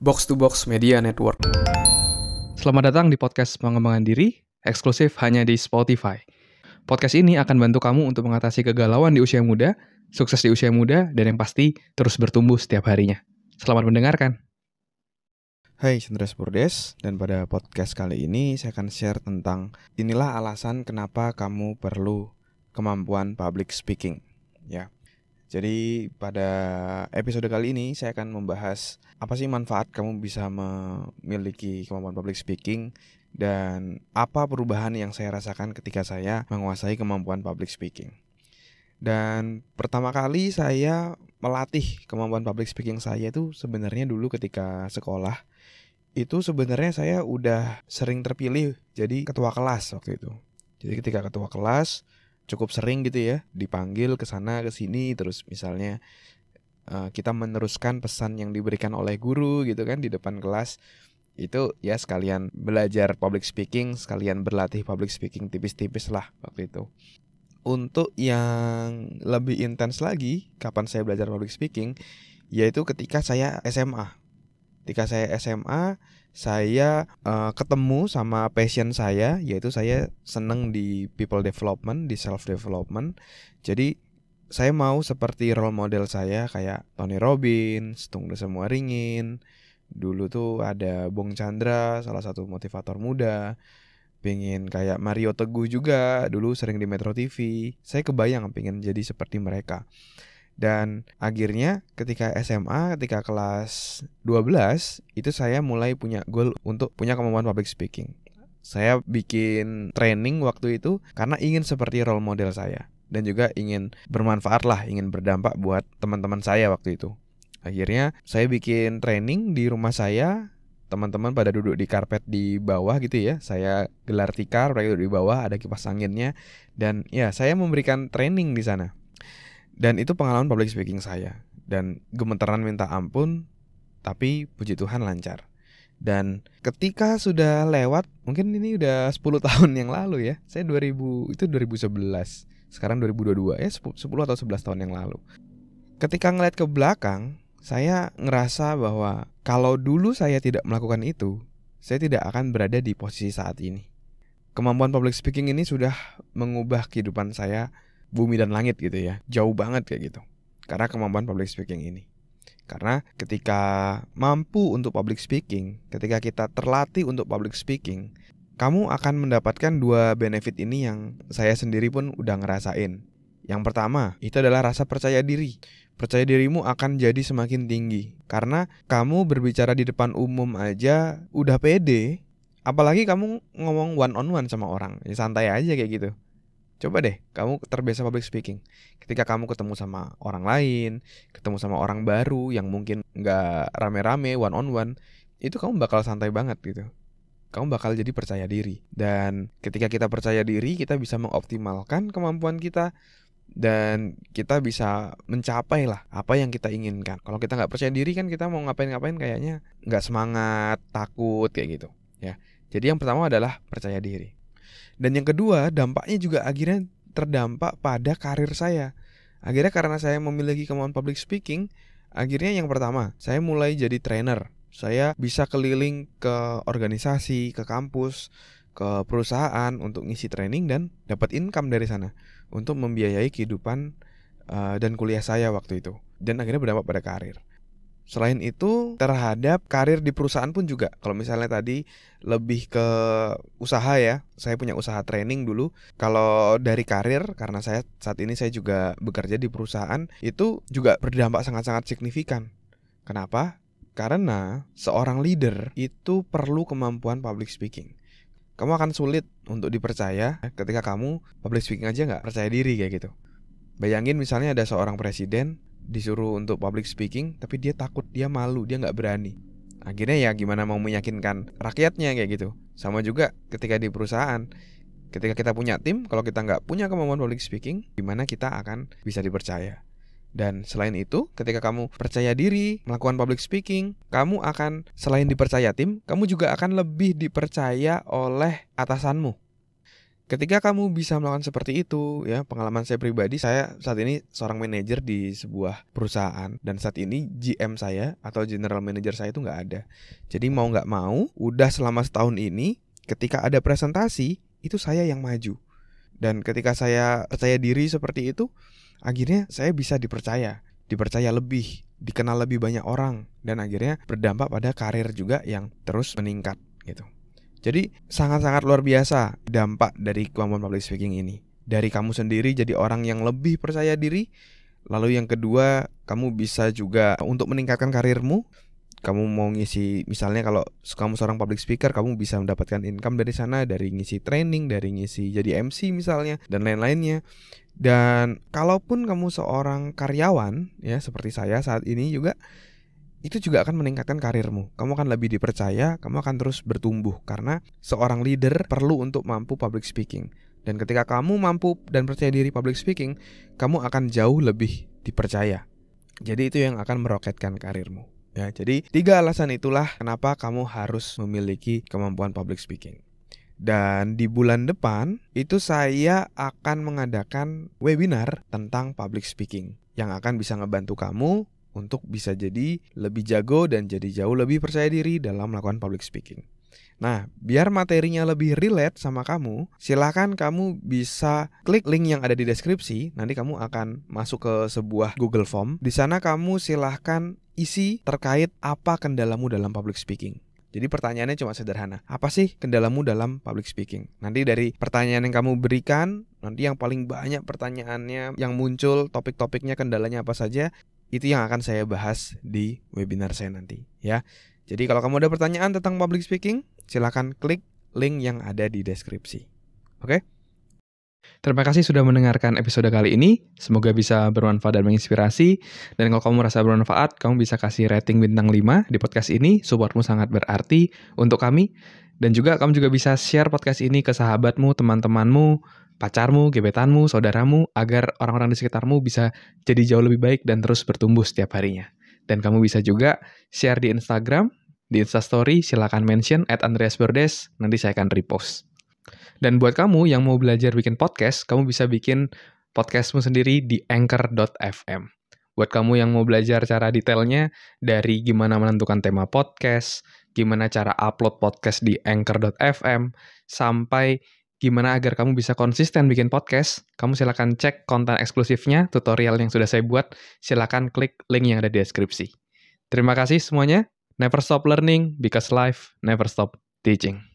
Box to Box Media Network. Selamat datang di podcast pengembangan diri, eksklusif hanya di Spotify. Podcast ini akan bantu kamu untuk mengatasi kegalauan di usia muda, sukses di usia muda, dan yang pasti terus bertumbuh setiap harinya. Selamat mendengarkan. Hai, Chandra Spurdes, dan pada podcast kali ini saya akan share tentang inilah alasan kenapa kamu perlu kemampuan public speaking. Ya. Jadi pada episode kali ini saya akan membahas apa sih manfaat kamu bisa memiliki kemampuan public speaking dan apa perubahan yang saya rasakan ketika saya menguasai kemampuan public speaking. Dan pertama kali saya melatih kemampuan public speaking saya itu sebenarnya dulu ketika sekolah. Itu sebenarnya saya udah sering terpilih jadi ketua kelas waktu itu. Jadi ketika ketua kelas cukup sering gitu ya dipanggil ke sana ke sini, terus misalnya kita meneruskan pesan yang diberikan oleh guru gitu kan di depan kelas. Itu ya sekalian belajar public speaking, sekalian berlatih public speaking tipis-tipis lah waktu itu. Untuk yang lebih intens lagi kapan saya belajar public speaking, yaitu ketika saya SMA. Ketika saya SMA, saya ketemu sama passion saya, yaitu saya seneng di people development, di self development. Jadi saya mau seperti role model saya kayak Tony Robbins, Tung Desa Muaringin. Dulu tuh ada Bung Chandra, salah satu motivator muda. Pengen kayak Mario Teguh juga, dulu sering di Metro TV. Saya kebayang pengen jadi seperti mereka. Dan akhirnya ketika SMA, ketika kelas 12, itu saya mulai punya goal untuk punya kemampuan public speaking. Saya bikin training waktu itu karena ingin seperti role model saya. Dan juga ingin bermanfaat lah, ingin berdampak buat teman-teman saya waktu itu. Akhirnya saya bikin training di rumah saya. Teman-teman pada duduk di karpet di bawah gitu ya. Saya gelar tikar, mereka duduk di bawah, ada kipas anginnya. Dan ya saya memberikan training di sana. Dan itu pengalaman public speaking saya. Dan gemeteran minta ampun, tapi puji Tuhan lancar. Dan ketika sudah lewat, mungkin ini udah 10 tahun yang lalu ya. Saya 2011. Sekarang 2022 ya, 10 atau 11 tahun yang lalu. Ketika ngeliat ke belakang, saya ngerasa bahwa kalau dulu saya tidak melakukan itu, saya tidak akan berada di posisi saat ini. Kemampuan public speaking ini sudah mengubah kehidupan saya bumi dan langit gitu ya. Jauh banget kayak gitu. Karena kemampuan public speaking ini. Karena ketika mampu untuk public speaking, ketika kita terlatih untuk public speaking, kamu akan mendapatkan dua benefit ini yang saya sendiri pun udah ngerasain. Yang pertama, itu adalah rasa percaya diri. Percaya dirimu akan jadi semakin tinggi. Karena kamu berbicara di depan umum aja udah pede. Apalagi kamu ngomong one on one sama orang. Ya santai aja kayak gitu. Coba deh, kamu terbiasa public speaking. Ketika kamu ketemu sama orang lain, ketemu sama orang baru yang mungkin gak rame-rame, one on one, itu kamu bakal santai banget gitu. Kamu bakal jadi percaya diri. Dan ketika kita percaya diri, kita bisa mengoptimalkan kemampuan kita. Dan kita bisa mencapai lah apa yang kita inginkan. Kalau kita gak percaya diri kan kita mau ngapain-ngapain kayaknya gak semangat, takut kayak gitu ya. Jadi yang pertama adalah percaya diri. Dan yang kedua, dampaknya juga akhirnya terdampak pada karir saya. Akhirnya karena saya memiliki kemampuan public speaking, akhirnya yang pertama, saya mulai jadi trainer. Saya bisa keliling ke organisasi, ke kampus, ke perusahaan untuk ngisi training dan dapat income dari sana untuk membiayai kehidupan dan kuliah saya waktu itu. Dan akhirnya berdampak pada karir. Selain itu terhadap karir di perusahaan pun juga. Kalau misalnya tadi lebih ke usaha ya, saya punya usaha training dulu. Kalau dari karir, karena saya saat ini saya juga bekerja di perusahaan, itu juga berdampak sangat-sangat signifikan. Kenapa? Karena seorang leader itu perlu kemampuan public speaking. Kamu akan sulit untuk dipercaya ketika kamu public speaking aja gak percaya diri kayak gitu. Bayangin misalnya ada seorang presiden disuruh untuk public speaking, tapi dia takut, dia malu, dia gak berani. Akhirnya ya gimana mau meyakinkan rakyatnya kayak gitu. Sama juga ketika di perusahaan. Ketika kita punya tim, kalau kita gak punya kemampuan public speaking, gimana kita akan bisa dipercaya. Dan selain itu, ketika kamu percaya diri melakukan public speaking, kamu akan selain dipercaya tim, kamu juga akan lebih dipercaya oleh atasanmu. Ketika kamu bisa melakukan seperti itu, ya, pengalaman saya pribadi, saya saat ini seorang manajer di sebuah perusahaan, dan saat ini GM saya atau general manager saya itu nggak ada. Jadi mau nggak mau, udah selama setahun ini, ketika ada presentasi, itu saya yang maju. Dan ketika saya percaya diri seperti itu, akhirnya saya bisa dipercaya lebih, dikenal lebih banyak orang, dan akhirnya berdampak pada karir juga yang terus meningkat gitu. Jadi sangat-sangat luar biasa dampak dari kemampuan public speaking ini. Dari kamu sendiri jadi orang yang lebih percaya diri. Lalu yang kedua, kamu bisa juga untuk meningkatkan karirmu. Kamu mau ngisi, misalnya kalau kamu seorang public speaker, kamu bisa mendapatkan income dari sana, dari ngisi training, dari ngisi jadi MC misalnya, dan lain-lainnya. Dan kalaupun kamu seorang karyawan, ya seperti saya saat ini juga, itu juga akan meningkatkan karirmu. Kamu akan lebih dipercaya, kamu akan terus bertumbuh. Karena seorang leader perlu untuk mampu public speaking. Dan ketika kamu mampu dan percaya diri public speaking, kamu akan jauh lebih dipercaya. Jadi itu yang akan meroketkan karirmu. Ya, jadi 3 alasan itulah kenapa kamu harus memiliki kemampuan public speaking. Dan di bulan depan, itu saya akan mengadakan webinar tentang public speaking yang akan bisa ngebantu kamu untuk bisa jadi lebih jago dan jadi jauh lebih percaya diri dalam melakukan public speaking. Nah, biar materinya lebih relate sama kamu, silakan kamu bisa klik link yang ada di deskripsi. Nanti kamu akan masuk ke sebuah Google Form. Di sana kamu silahkan isi terkait apa kendalamu dalam public speaking. Jadi pertanyaannya cuma sederhana. Apa sih kendalamu dalam public speaking? Nanti dari pertanyaan yang kamu berikan, nanti yang paling banyak pertanyaannya yang muncul, topik-topiknya, kendalanya apa saja, itu yang akan saya bahas di webinar saya nanti, ya. Jadi kalau kamu ada pertanyaan tentang public speaking, silakan klik link yang ada di deskripsi. Oke? Terima kasih sudah mendengarkan episode kali ini. Semoga bisa bermanfaat dan menginspirasi. Dan kalau kamu merasa bermanfaat, kamu bisa kasih rating bintang 5 di podcast ini. Supportmu sangat berarti untuk kami. Dan juga kamu juga bisa share podcast ini ke sahabatmu, teman-temanmu, pacarmu, gebetanmu, saudaramu, agar orang-orang di sekitarmu bisa jadi jauh lebih baik dan terus bertumbuh setiap harinya. Dan kamu bisa juga share di Instagram, di Instastory, silakan mention @andreasbordes, nanti saya akan repost. Dan buat kamu yang mau belajar bikin podcast, kamu bisa bikin podcastmu sendiri di anchor.fm. Buat kamu yang mau belajar cara detailnya, dari gimana menentukan tema podcast, gimana cara upload podcast di anchor.fm, sampai gimana agar kamu bisa konsisten bikin podcast, kamu silakan cek konten eksklusifnya, tutorial yang sudah saya buat, silakan klik link yang ada di deskripsi. Terima kasih semuanya. Never stop learning, because life never stop teaching.